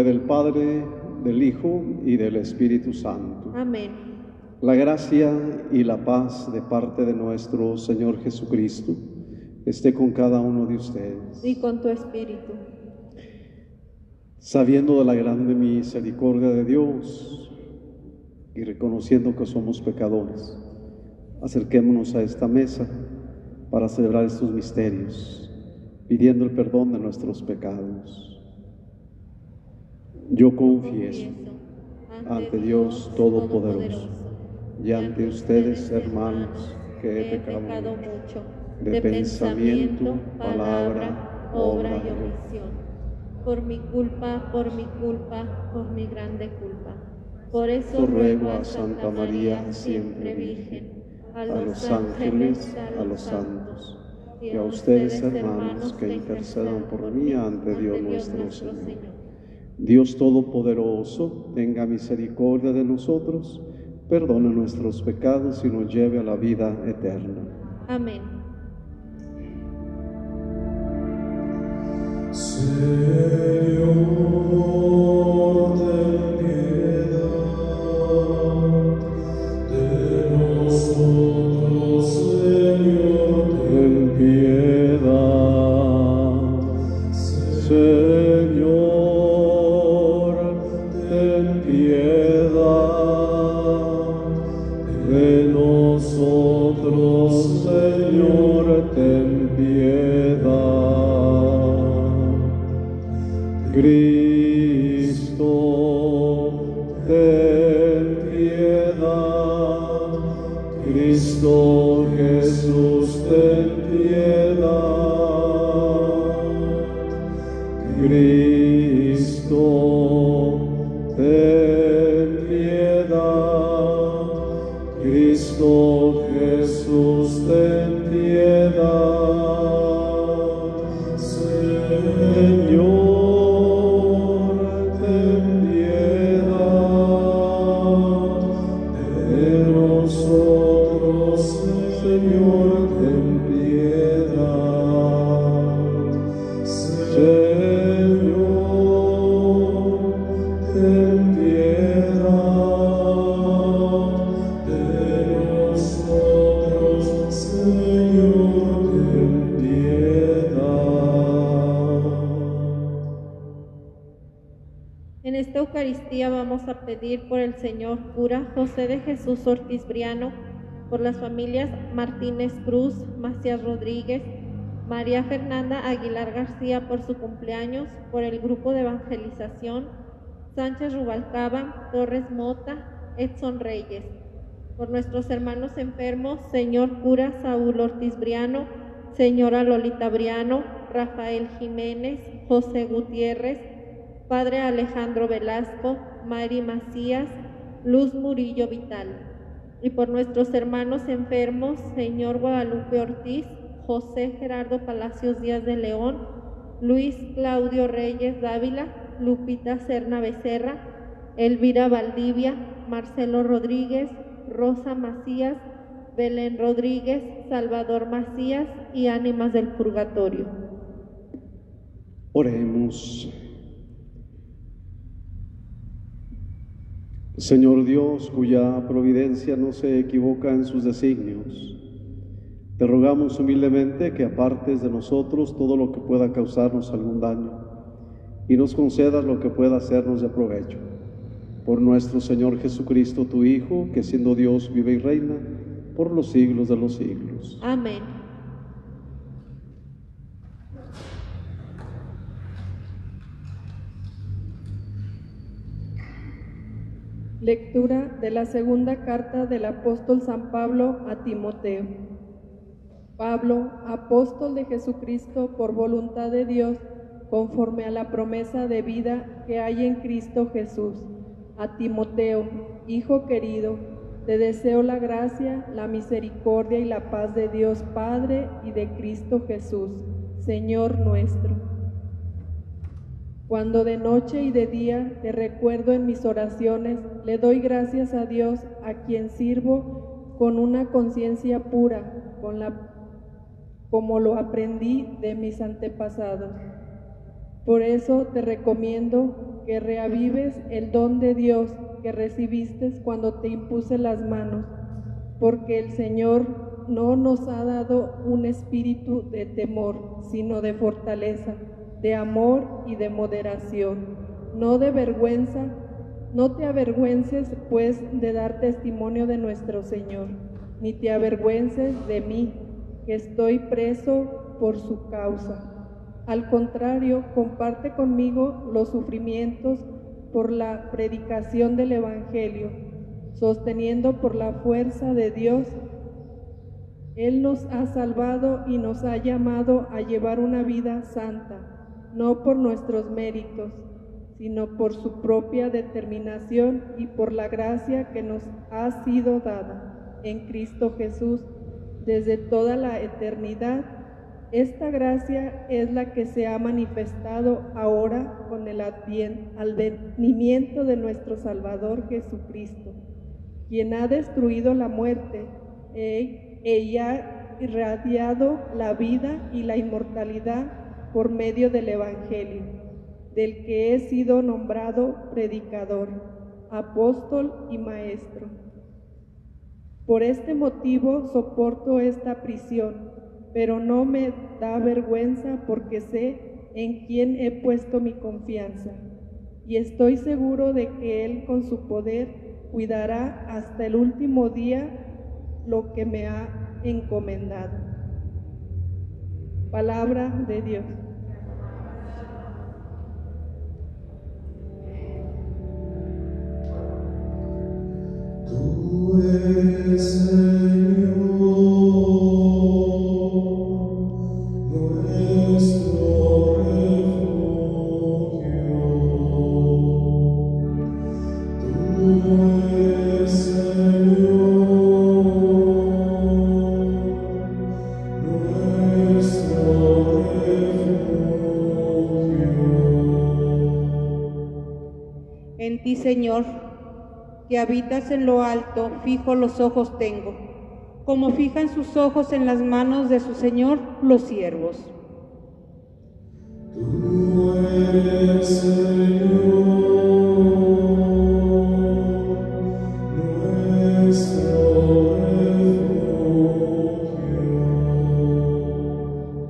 del Padre, del Hijo y del Espíritu Santo. Amén. La gracia y la paz de parte de nuestro Señor Jesucristo esté con cada uno de ustedes. Y con tu espíritu. Sabiendo de la grande misericordia de Dios y reconociendo que somos pecadores, acerquémonos a esta mesa para celebrar estos misterios, pidiendo el perdón de nuestros pecados. Yo confieso ante Dios Todopoderoso y ante ustedes, hermanos, que he pecado mucho, de pensamiento, palabra, obra y omisión. Por mi culpa, por mi grande culpa. Por eso ruego a Santa María, siempre Virgen, a los ángeles, a los santos, y a ustedes, hermanos, que intercedan por mí ante Dios nuestro Señor. Dios Todopoderoso, tenga misericordia de nosotros, perdone nuestros pecados y nos lleve a la vida eterna. Amén. Señor, ten piedad de nosotros, Señor, ten piedad. Señor, ten piedad de nosotros, Señor, ten piedad. Cristo, ten piedad. Cristo Jesús, ten piedad. Cristo, ten piedad. Cristo Jesús, ten piedad. Señor, Señor, ten piedad. Señor, ten piedad de nosotros. Señor, ten piedad. En esta Eucaristía vamos a pedir por el señor cura José de Jesús Ortiz Briano, por las familias Martínez Cruz, Macías Rodríguez, María Fernanda Aguilar García por su cumpleaños, por el grupo de evangelización, Sánchez Rubalcaba, Torres Mota, Edson Reyes, por nuestros hermanos enfermos, señor cura Saúl Ortiz Briano, señora Lolita Briano, Rafael Jiménez, José Gutiérrez, padre Alejandro Velasco, Mari Macías, Luz Murillo Vital. Y por nuestros hermanos enfermos, señor Guadalupe Ortiz, José Gerardo Palacios Díaz de León, Luis Claudio Reyes Dávila, Lupita Serna Becerra, Elvira Valdivia, Marcelo Rodríguez, Rosa Macías, Belén Rodríguez, Salvador Macías y ánimas del purgatorio. Oremos. Señor Dios, cuya providencia no se equivoca en sus designios, te rogamos humildemente que apartes de nosotros todo lo que pueda causarnos algún daño y nos concedas lo que pueda hacernos de provecho. Por nuestro Señor Jesucristo, tu Hijo, que siendo Dios vive y reina por los siglos de los siglos. Amén. Lectura de la segunda carta del apóstol San Pablo a Timoteo. Pablo, apóstol de Jesucristo por voluntad de Dios, conforme a la promesa de vida que hay en Cristo Jesús. A Timoteo, hijo querido, te deseo la gracia, la misericordia y la paz de Dios Padre y de Cristo Jesús, Señor nuestro. Cuando de noche y de día te recuerdo en mis oraciones, le doy gracias a Dios, a quien sirvo con una conciencia pura, como lo aprendí de mis antepasados. Por eso te recomiendo que reavives el don de Dios que recibiste cuando te impuse las manos, porque el Señor no nos ha dado un espíritu de temor, sino de fortaleza, de amor y de moderación, no de vergüenza. No te avergüences, pues, de dar testimonio de nuestro Señor, ni te avergüences de mí, que estoy preso por su causa. Al contrario, comparte conmigo los sufrimientos por la predicación del Evangelio, sosteniendo por la fuerza de Dios. Él nos ha salvado y nos ha llamado a llevar una vida santa, no por nuestros méritos, sino por su propia determinación y por la gracia que nos ha sido dada en Cristo Jesús desde toda la eternidad. Esta gracia es la que se ha manifestado ahora con el advenimiento de nuestro Salvador Jesucristo, quien ha destruido la muerte y ha irradiado la vida y la inmortalidad por medio del Evangelio, del que he sido nombrado predicador, apóstol y maestro. Por este motivo soporto esta prisión, pero no me da vergüenza porque sé en quién he puesto mi confianza, y estoy seguro de que Él con su poder cuidará hasta el último día lo que me ha encomendado. Palabra de Dios. Tú eres, Señor, nuestro refugio. Tú eres, Señor, nuestro refugio. En ti, Señor, que habitas en lo alto, fijo los ojos tengo, como fijan sus ojos en las manos de su Señor los siervos. Tú eres, Señor, nuestro refugio.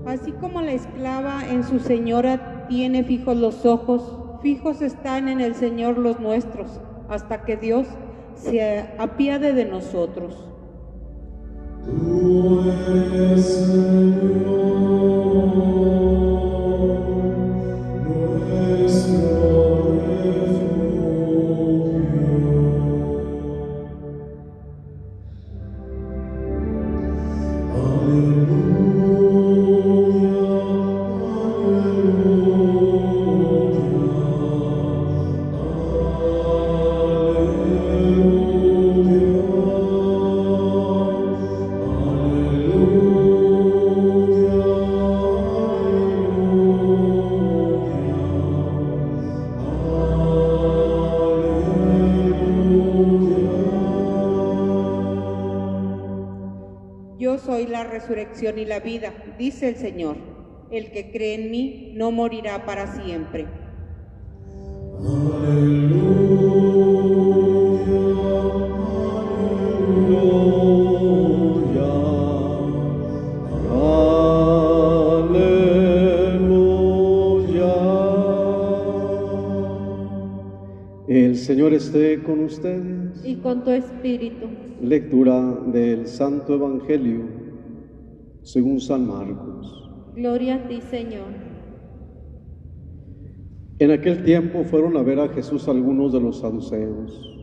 Así como la esclava en su señora tiene fijos los ojos, fijos están en el Señor los nuestros, hasta que Dios se apiade de nosotros. Tú eres, Señor, nuestro refugio. Aleluya, Yo soy la resurrección y la vida, dice el Señor. El que cree en mí no morirá para siempre. El Señor esté con ustedes. Y con tu espíritu. Lectura del Santo Evangelio según San Marcos. Gloria a ti, Señor. En aquel tiempo fueron a ver a Jesús algunos de los saduceos,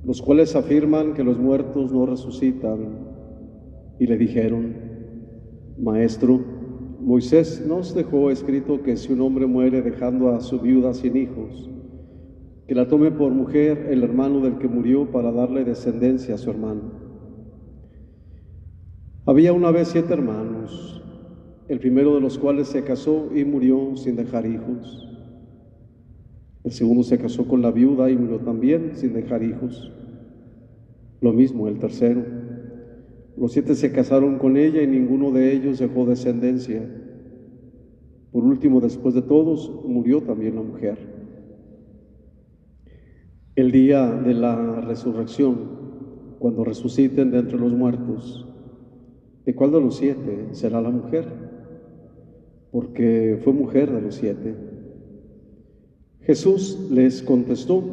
los cuales afirman que los muertos no resucitan, y le dijeron: Maestro, Moisés nos dejó escrito que si un hombre muere dejando a su viuda sin hijos, que la tome por mujer el hermano del que murió para darle descendencia a su hermano. Había una vez 7 hermanos, el primero de los cuales se casó y murió sin dejar hijos. El segundo se casó con la viuda y murió también sin dejar hijos. Lo mismo el tercero. Los 7 se casaron con ella y ninguno de ellos dejó descendencia. Por último, después de todos, murió también la mujer. El día de la resurrección, cuando resuciten de entre los muertos, ¿de cuál de los 7 será la mujer? Porque fue mujer de los 7. Jesús les contestó: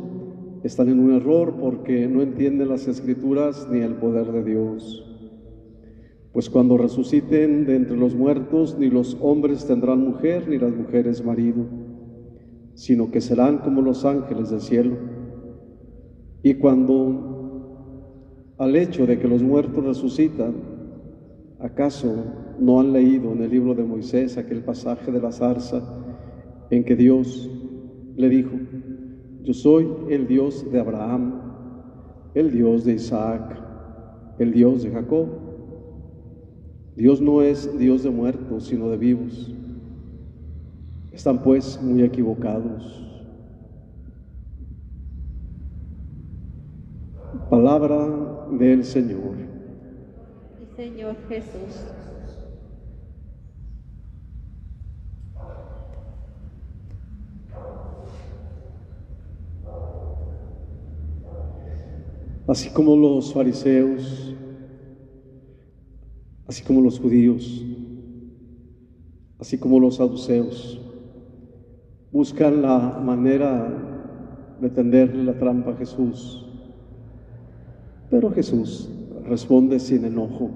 están en un error porque no entienden las Escrituras ni el poder de Dios. Pues cuando resuciten de entre los muertos, ni los hombres tendrán mujer, ni las mujeres marido, sino que serán como los ángeles del cielo. Y cuando al hecho de que los muertos resucitan, ¿acaso no han leído en el libro de Moisés aquel pasaje de la zarza en que Dios le dijo: yo soy el Dios de Abraham, el Dios de Isaac, el Dios de Jacob? Dios no es Dios de muertos, sino de vivos. Están pues muy equivocados. Palabra del Señor. Y Señor Jesús. Así como los fariseos, así como los judíos, así como los saduceos, buscan la manera de tenderle la trampa a Jesús. Pero Jesús responde sin enojo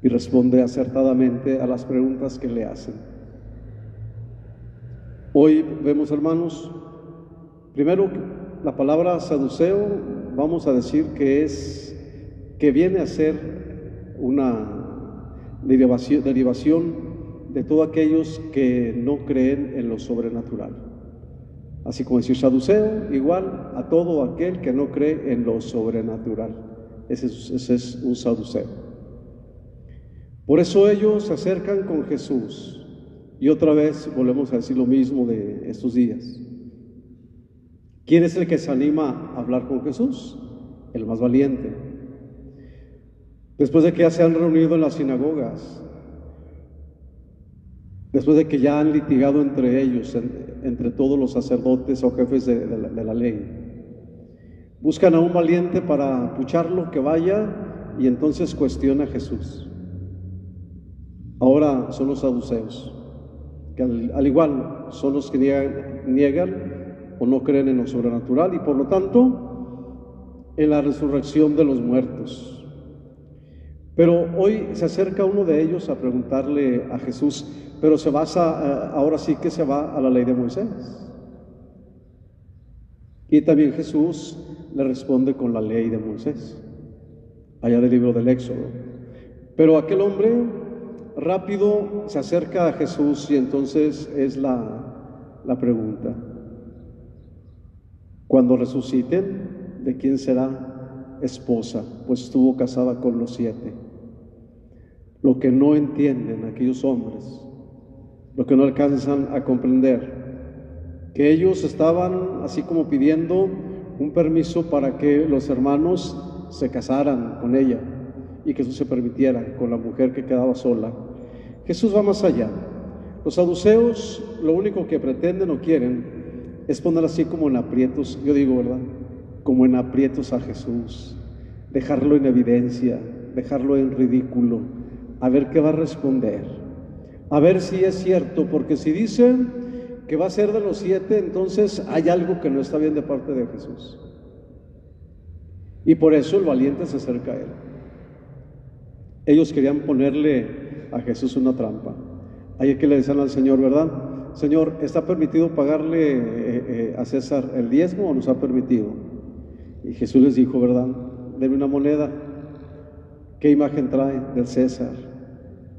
y responde acertadamente a las preguntas que le hacen. Hoy vemos, hermanos, primero la palabra saduceo, vamos a decir que viene a ser una derivación de todos aquellos que no creen en lo sobrenatural. Así como decir saduceo, igual a todo aquel que no cree en lo sobrenatural. Ese es un saduceo. Por eso ellos se acercan con Jesús. Y otra vez volvemos a decir lo mismo de estos días. ¿Quién es el que se anima a hablar con Jesús? El más valiente. Después de que ya se han reunido en las sinagogas, después de que ya han litigado entre ellos, entre todos los sacerdotes o jefes de la ley, buscan a un valiente para pucharlo, que vaya, y entonces cuestiona a Jesús. Ahora son los saduceos, que al igual son los que niegan o no creen en lo sobrenatural y por lo tanto en la resurrección de los muertos. Pero hoy se acerca uno de ellos a preguntarle a Jesús, pero se basa, ahora sí que se va a la ley de Moisés. Y también Jesús le responde con la ley de Moisés, allá del libro del Éxodo. Pero aquel hombre rápido se acerca a Jesús y entonces es la pregunta: cuando resuciten, ¿de quién será esposa? Pues estuvo casada con los 7. Lo que no entienden aquellos hombres, lo que no alcanzan a comprender, que ellos estaban así como pidiendo un permiso para que los hermanos se casaran con ella y que eso se permitiera con la mujer que quedaba sola. Jesús va más allá. Los saduceos lo único que pretenden o quieren es poner así como en aprietos, yo digo, ¿verdad? Como en aprietos a Jesús, dejarlo en evidencia, dejarlo en ridículo, a ver qué va a responder, a ver si es cierto, porque si dicen que va a ser de los 7, entonces hay algo que no está bien de parte de Jesús. Y por eso el valiente se acerca a él. Ellos querían ponerle a Jesús una trampa. Ahí es que le decían al Señor, ¿verdad? Señor, ¿está permitido pagarle a César el diezmo o nos ha permitido? Y Jesús les dijo, ¿verdad? Denme una moneda. ¿Qué imagen trae del César?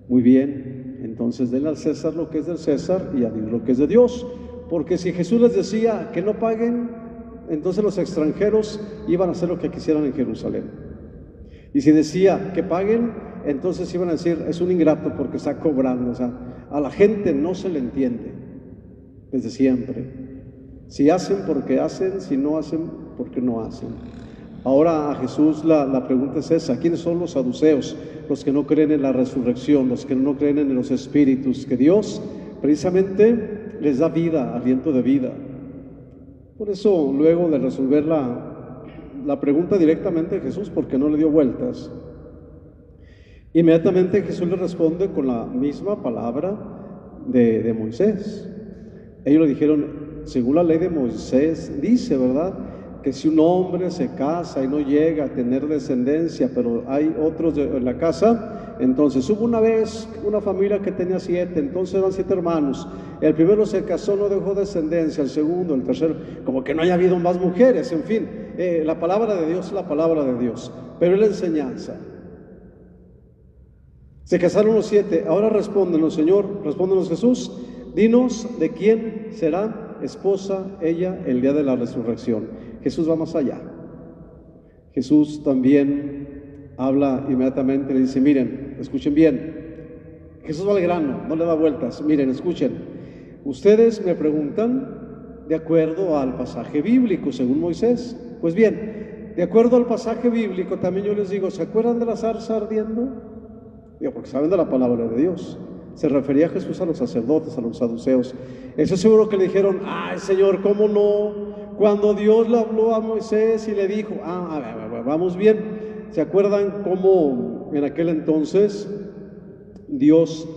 Muy bien, entonces denle al César lo que es del César y a Dios lo que es de Dios. Porque si Jesús les decía que no paguen, entonces los extranjeros iban a hacer lo que quisieran en Jerusalén. Y si decía que paguen, entonces iban a decir, es un ingrato porque está cobrando. O sea, a la gente no se le entiende desde siempre. Si hacen porque hacen, si no hacen porque no hacen. Ahora a Jesús la pregunta es esa: ¿quiénes son los saduceos? Los que no creen en la resurrección, los que no creen en los espíritus, que Dios precisamente les da vida, aliento de vida. Por eso, luego de resolver la pregunta directamente a Jesús, porque no le dio vueltas, inmediatamente Jesús le responde con la misma palabra de Moisés. Ellos le dijeron, según la ley de Moisés, dice, ¿verdad?, que si un hombre se casa y no llega a tener descendencia, pero hay otros en la casa, entonces hubo una vez una familia que tenía 7, entonces eran 7 hermanos. El primero se casó, no dejó descendencia, el segundo, el tercero, como que no haya habido más mujeres, en fin, la palabra de Dios es la palabra de Dios, pero es la enseñanza. Se casaron los 7, ahora respóndenos, Señor, respóndenos Jesús, dinos de quién será esposa ella el día de la resurrección. Jesús va más allá. Jesús también habla inmediatamente, le dice, miren, escuchen bien. Jesús va al grano, no le da vueltas. Miren, escuchen. Ustedes me preguntan de acuerdo al pasaje bíblico, según Moisés. Pues bien, de acuerdo al pasaje bíblico, también yo les digo, ¿se acuerdan de la zarza ardiendo? Digo, porque saben de la palabra de Dios. Se refería a Jesús a los sacerdotes, a los saduceos. Eso seguro que le dijeron, ay Señor, ¿cómo no? Cuando Dios le habló a Moisés y le dijo, vamos bien. ¿Se acuerdan cómo en aquel entonces Dios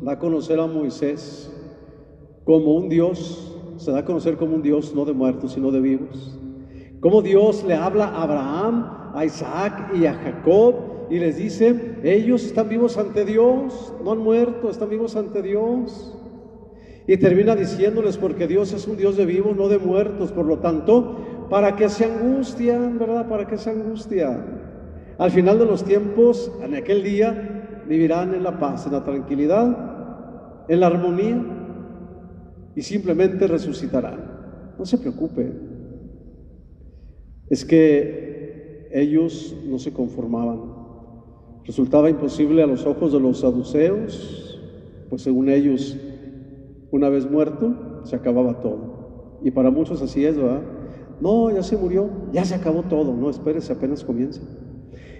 da a conocer a Moisés como un Dios? Se da a conocer como un Dios no de muertos, sino de vivos. Cómo Dios le habla a Abraham, a Isaac y a Jacob y les dice, ellos están vivos ante Dios, no han muerto, están vivos ante Dios. Y termina diciéndoles, porque Dios es un Dios de vivos, no de muertos, por lo tanto, ¿para qué se angustian, verdad? ¿Para qué se angustian? Al final de los tiempos, en aquel día, vivirán en la paz, en la tranquilidad, en la armonía, y simplemente resucitarán. No se preocupen. Es que ellos no se conformaban. Resultaba imposible a los ojos de los saduceos, pues según ellos, una vez muerto, se acababa todo. Y para muchos así es, ¿verdad? No, ya se murió, ya se acabó todo. No, espérese, apenas comienza.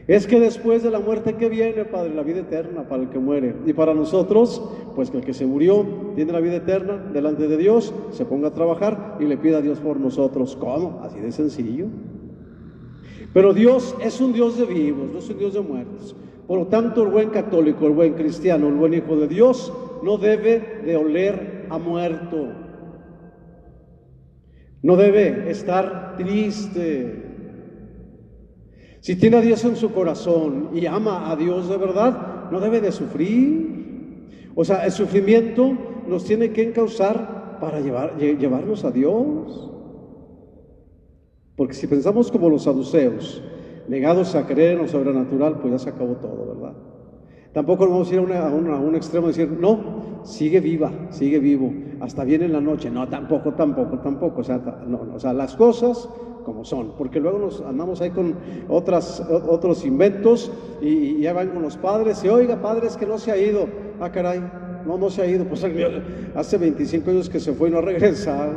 Es que después de la muerte, ¿qué viene, Padre? La vida eterna para el que muere. Y para nosotros, pues que el que se murió tiene la vida eterna delante de Dios, se ponga a trabajar y le pida a Dios por nosotros. ¿Cómo? Así de sencillo. Pero Dios es un Dios de vivos, no es un Dios de muertos. Por lo tanto, el buen católico, el buen cristiano, el buen hijo de Dios, no debe de oler a muerto. No debe estar triste. Si tiene a Dios en su corazón y ama a Dios de verdad, no debe de sufrir. O sea, el sufrimiento nos tiene que encauzar para llevarnos a Dios. Porque si pensamos como los saduceos, negados a creer en lo sobrenatural, pues ya se acabó todo, ¿verdad? Tampoco vamos a ir a un extremo y decir, no, sigue viva, sigue vivo, hasta viene en la noche. No, tampoco. O sea, no, o sea, las cosas como son, porque luego nos andamos ahí con otros inventos y ya van con los padres y, oiga, padres, que no se ha ido. Ah, caray, no se ha ido, pues hace 25 años que se fue y no ha regresado.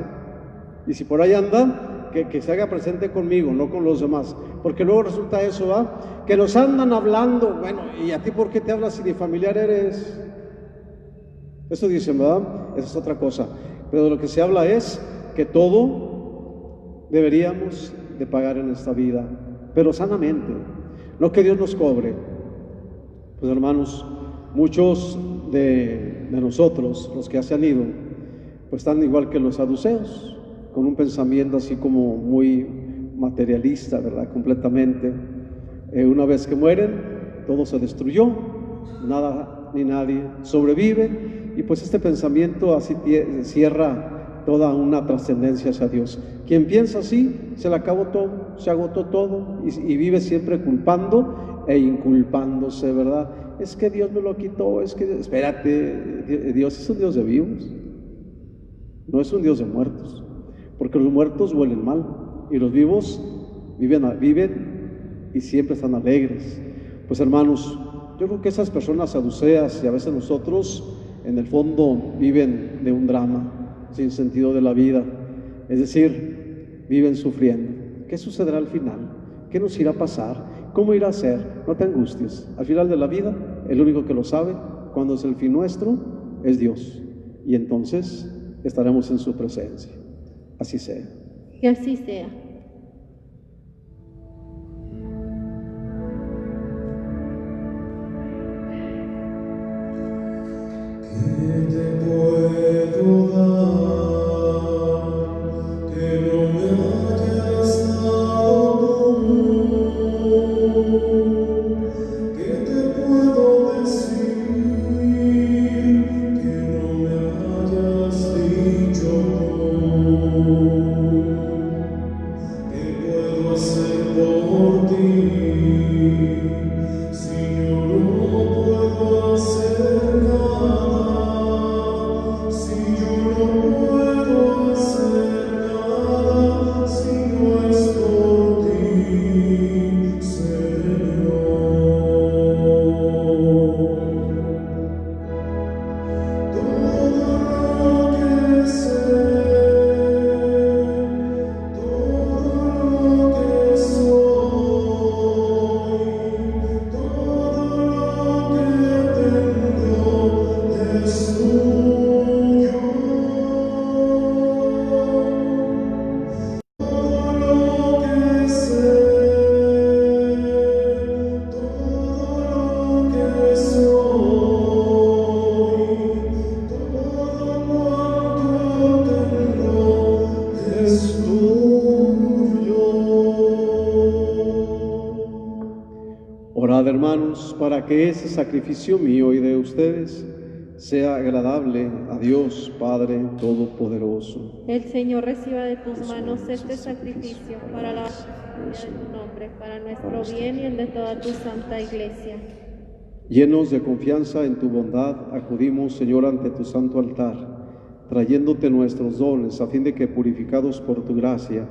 Y si por ahí anda, que se haga presente conmigo, no con los demás, porque luego resulta eso, ¿va? Que nos andan hablando, bueno, ¿y a ti por qué te hablas si ni familiar eres? Eso dicen, ¿verdad? Esa es otra cosa, pero de lo que se habla es que todo deberíamos de pagar en esta vida, pero sanamente, no que Dios nos cobre. Pues hermanos, muchos de nosotros, los que se han ido, pues están igual que los saduceos, con un pensamiento así como muy materialista, ¿verdad? Completamente. Una vez que mueren, todo se destruyó, nada ni nadie sobrevive, y pues este pensamiento así cierra toda una trascendencia hacia Dios. Quien piensa así, se le acabó todo, se agotó todo, y vive siempre culpando e inculpándose, ¿verdad? Es que Dios me lo quitó, es que, espérate, Dios es un Dios de vivos, no es un Dios de muertos. Porque los muertos huelen mal y los vivos viven y siempre están alegres. Pues hermanos, yo creo que esas personas saduceas y a veces nosotros en el fondo viven de un drama sin sentido de la vida, es decir, viven sufriendo. ¿Qué sucederá al final? ¿Qué nos irá a pasar? ¿Cómo irá a ser? No te angusties. Al final de la vida, el único que lo sabe, cuando es el fin nuestro, es Dios. Y entonces estaremos en su presencia. Así sea. Que así sea. ¿Qué te puedo dar que no me hayas dado tú? ¿Qué te puedo decir que no me hayas dicho tú? ¿Qué puedo hacer por ti si yo no puedo hacer nada? Si yo no puedo hacer nada, si no es por ti, Señor. Todo lo que sé, todo lo que soy, todo lo que tengo es tuyo. Todo lo que sé, todo lo que soy, todo cuanto tengo es tuyo. Orad, hermanos, para que ese sacrificio mío y de ustedes sea agradable a Dios Padre Todopoderoso. El Señor reciba de tus manos este sacrificio para la gloria de tu nombre, para nuestro bien y el de toda tu santa iglesia. Llenos de confianza en tu bondad, acudimos, Señor, ante tu santo altar, trayéndote nuestros dones, a fin de que, purificados por tu gracia,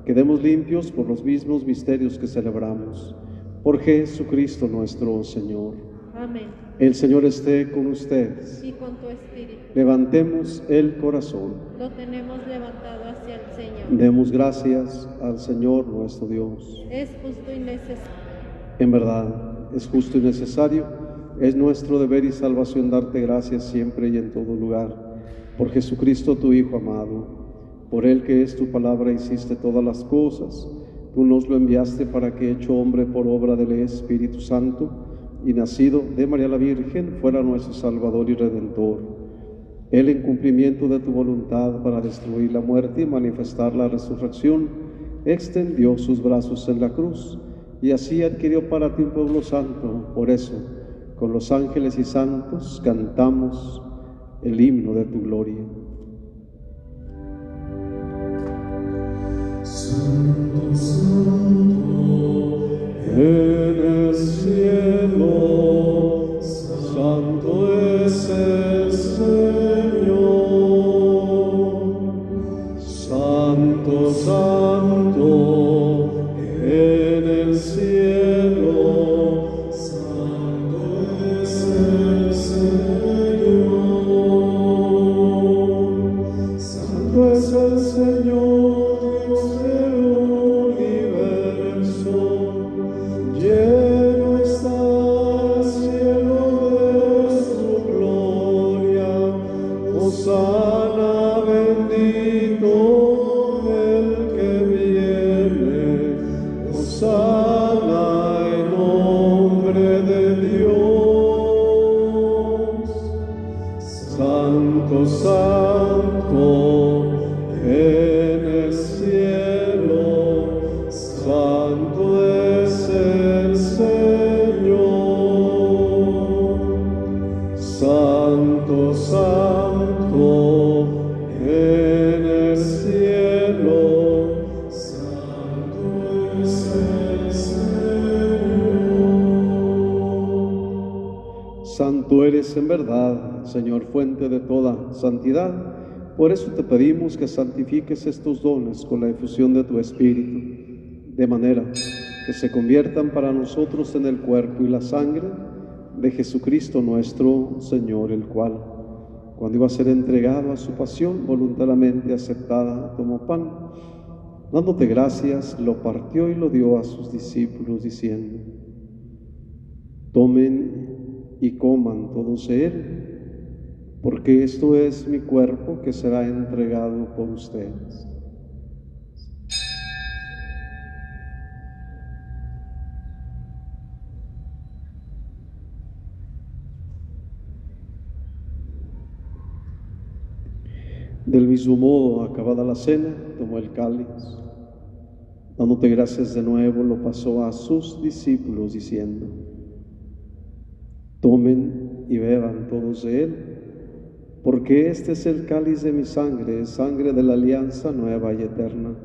quedemos limpios por los mismos misterios que celebramos. Por Jesucristo nuestro Señor. Amén. El Señor esté con ustedes. Y con tu espíritu. Levantemos el corazón. Lo tenemos levantado hacia el Señor. Demos gracias al Señor nuestro Dios. Es justo y necesario. En verdad, es justo y necesario, es nuestro deber y salvación darte gracias siempre y en todo lugar. Por Jesucristo, tu Hijo amado, por Él que es tu palabra hiciste todas las cosas. Tú nos lo enviaste para que, hecho hombre por obra del Espíritu Santo y nacido de María la Virgen, fuera nuestro Salvador y Redentor. Él, en cumplimiento de tu voluntad para destruir la muerte y manifestar la resurrección, extendió sus brazos en la cruz y así adquirió para ti un pueblo santo. Por eso, con los ángeles y santos cantamos el himno de tu gloria. Santo, santo, En el cielo, santo es el Señor. Santo, santo, en el cielo, santo es el Señor. santo es el Señor, Dios del universo. Lleno está el cielo de su gloria. Hosana, bendito el que viene. Hosana en nombre de Dios. Santo, santo en el cielo, santo es el Señor. Santo, santo en el cielo, Santo es el Señor. santo eres en verdad, Señor, fuente de toda santidad. Por eso te pedimos que santifiques estos dones con la efusión de tu Espíritu, de manera que se conviertan para nosotros en el cuerpo y la sangre de Jesucristo nuestro Señor, el cual, cuando iba a ser entregado a su pasión, voluntariamente aceptada, tomó pan, dándote gracias, lo partió y lo dio a sus discípulos, diciendo: tomen y coman todos de él, porque esto es mi cuerpo que será entregado por ustedes. Del mismo modo, acabada la cena, tomó el cáliz. Dándote gracias de nuevo, lo pasó a sus discípulos diciendo: tomen y beban todos de él, porque este es el cáliz de mi sangre, sangre de la alianza nueva y eterna,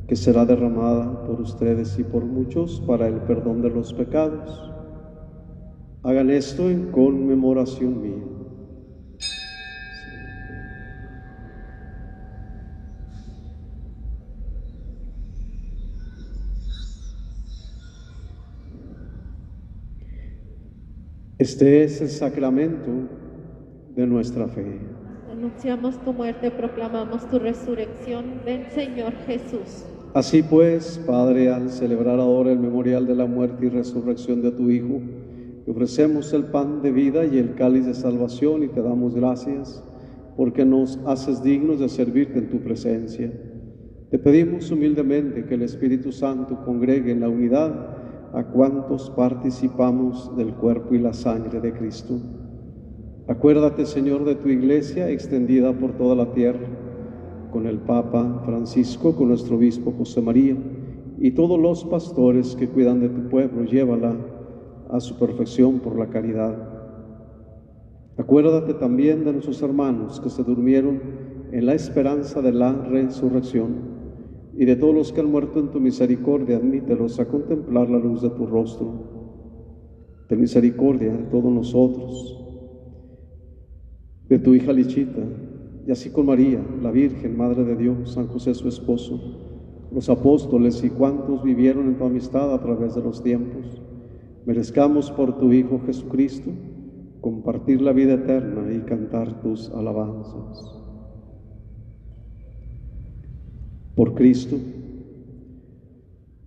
que será derramada por ustedes y por muchos para el perdón de los pecados. Hagan esto en conmemoración mía. Este es el sacramento de nuestra fe. Anunciamos tu muerte, proclamamos tu resurrección. Ven, Señor Jesús. Así pues, Padre, al celebrar ahora el memorial de la muerte y resurrección de tu Hijo, te ofrecemos el pan de vida y el cáliz de salvación y te damos gracias porque nos haces dignos de servirte en tu presencia. Te pedimos humildemente que el Espíritu Santo congregue en la unidad a cuantos participamos del cuerpo y la sangre de Cristo. Acuérdate, Señor, de tu iglesia extendida por toda la tierra, con el Papa Francisco, con nuestro obispo José María y todos los pastores que cuidan de tu pueblo. Llévala a su perfección por la caridad. Acuérdate también de nuestros hermanos que se durmieron en la esperanza de la resurrección, y de todos los que han muerto en tu misericordia. Admítelos a contemplar la luz de tu rostro. Ten misericordia de todos nosotros, de tu hija Lichita, y así con María, la Virgen, Madre de Dios, San José su esposo, los apóstoles y cuantos vivieron en tu amistad a través de los tiempos. Merezcamos por tu Hijo Jesucristo compartir la vida eterna y cantar tus alabanzas. Por Cristo,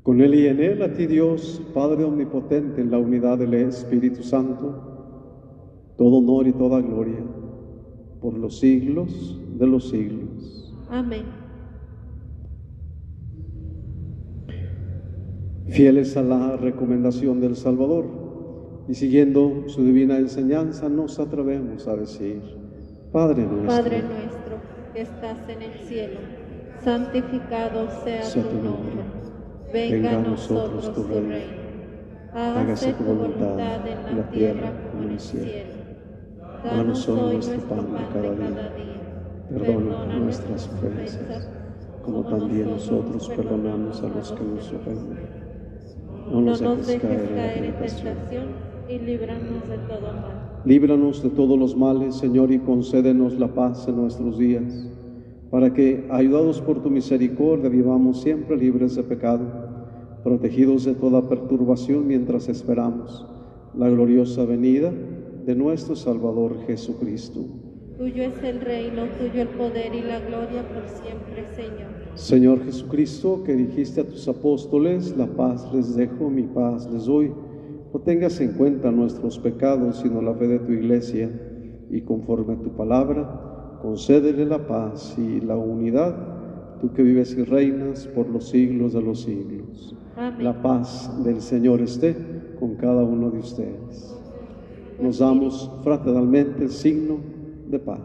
con Él y en Él, a ti Dios, Padre omnipotente, en la unidad del Espíritu Santo, todo honor y toda gloria, por los siglos de los siglos. Amén. Fieles a la recomendación del Salvador y siguiendo su divina enseñanza, nos atrevemos a decir: Padre nuestro, que estás en el cielo, santificado sea tu nombre. Venga a nosotros tu reino. Hágase tu voluntad en la tierra como en el cielo. Danos hoy nuestro pan de cada día. Perdona nuestras ofensas, como también nosotros perdonamos a los que nos ofenden. No nos dejes caer en tentación y líbranos de todo mal. Líbranos de todos los males, Señor, y concédenos la paz en nuestros días, para que, ayudados por tu misericordia, vivamos siempre libres de pecado, protegidos de toda perturbación mientras esperamos la gloriosa venida de nuestro Salvador Jesucristo. Tuyo es el reino, tuyo el poder y la gloria por siempre, Señor. Señor Jesucristo, que dijiste a tus apóstoles: la paz les dejo, mi paz les doy. No tengas en cuenta nuestros pecados, sino la fe de tu iglesia, y conforme a tu palabra, concédele la paz y la unidad, tú que vives y reinas por los siglos de los siglos. Amén. La paz del Señor esté con cada uno de ustedes. Nos damos fraternalmente el signo de paz.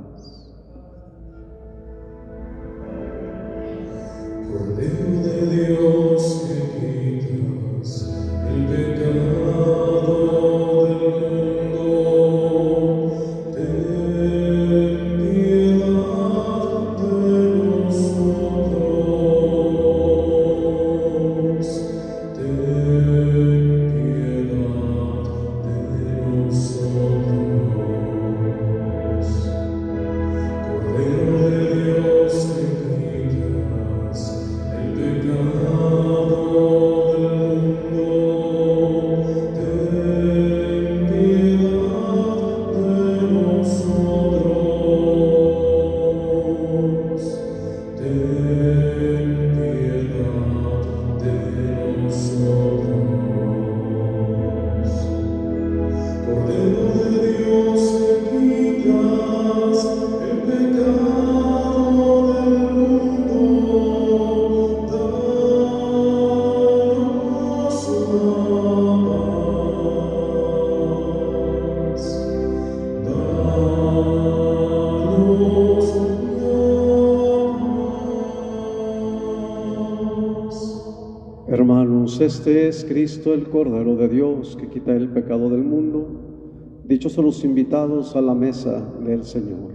Cordero de Dios, que quitas el pecado del mundo, ten piedad de nosotros. Ten piedad de nosotros. Cordero de Dios, que quitas el pecado Hermanos, este es Cristo, el Cordero de Dios, que quita el pecado del mundo. Dichosos los invitados a la mesa del Señor.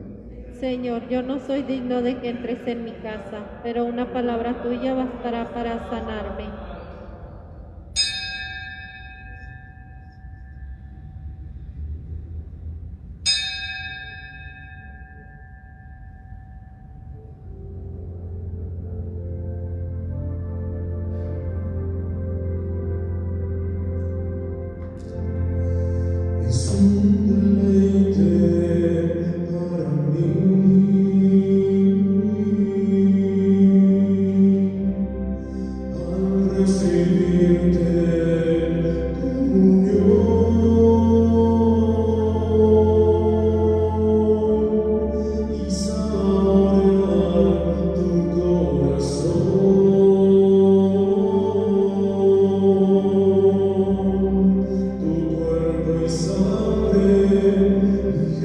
Señor, yo no soy digno de que entres en mi casa, pero una palabra tuya bastará para sanarme. Es un deleite para mí al recibirte en comunión y saborear tu corazón, tu cuerpo y sangre, mi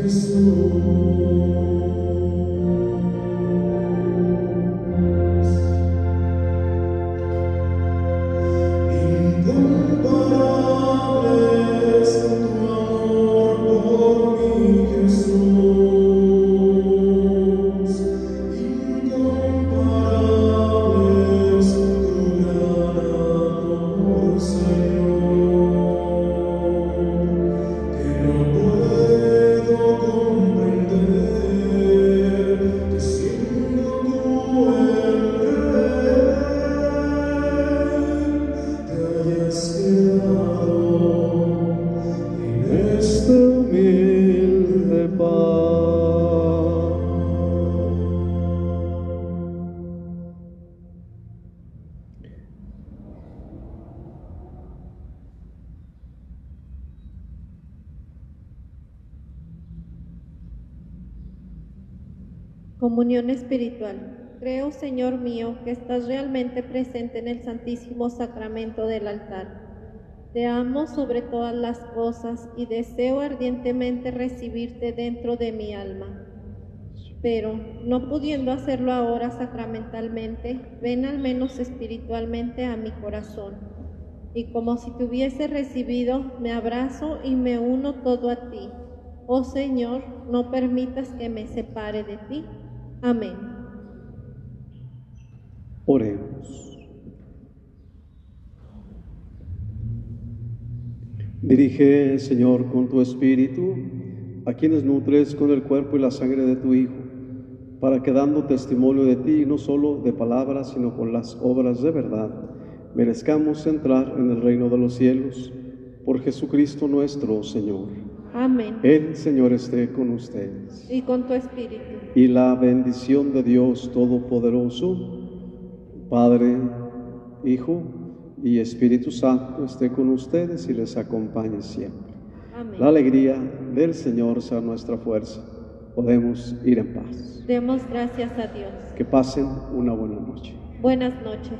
Incomparable es tu amor por mí, Jesús. Incomparable es tu gran amor, Señor, que no puedo comprender, que siendo tú el Rey, te hayas quedado en Este humilde pan. Comunión espiritual. Creo, Señor mío, que estás realmente presente en el Santísimo Sacramento del altar. Te amo sobre todas las cosas y deseo ardientemente recibirte dentro de mi alma. Pero, no pudiendo hacerlo ahora sacramentalmente, ven al menos espiritualmente a mi corazón. Y como si te hubiese recibido, me abrazo y me uno todo a ti. Oh Señor, no permitas que me separe de ti. Amén. Oremos. Dirige, Señor, con tu Espíritu a quienes nutres con el cuerpo y la sangre de tu Hijo, para que dando testimonio de ti, no solo de palabras, sino con las obras de verdad, merezcamos entrar en el reino de los cielos. Por Jesucristo nuestro Señor. Amén. El Señor esté con ustedes. Y con tu espíritu. Y la bendición de Dios Todopoderoso, Padre, Hijo y Espíritu Santo, esté con ustedes y les acompañe siempre. Amén. La alegría del Señor sea nuestra fuerza. Podemos ir en paz. Demos gracias a Dios. Que pasen una buena noche. Buenas noches.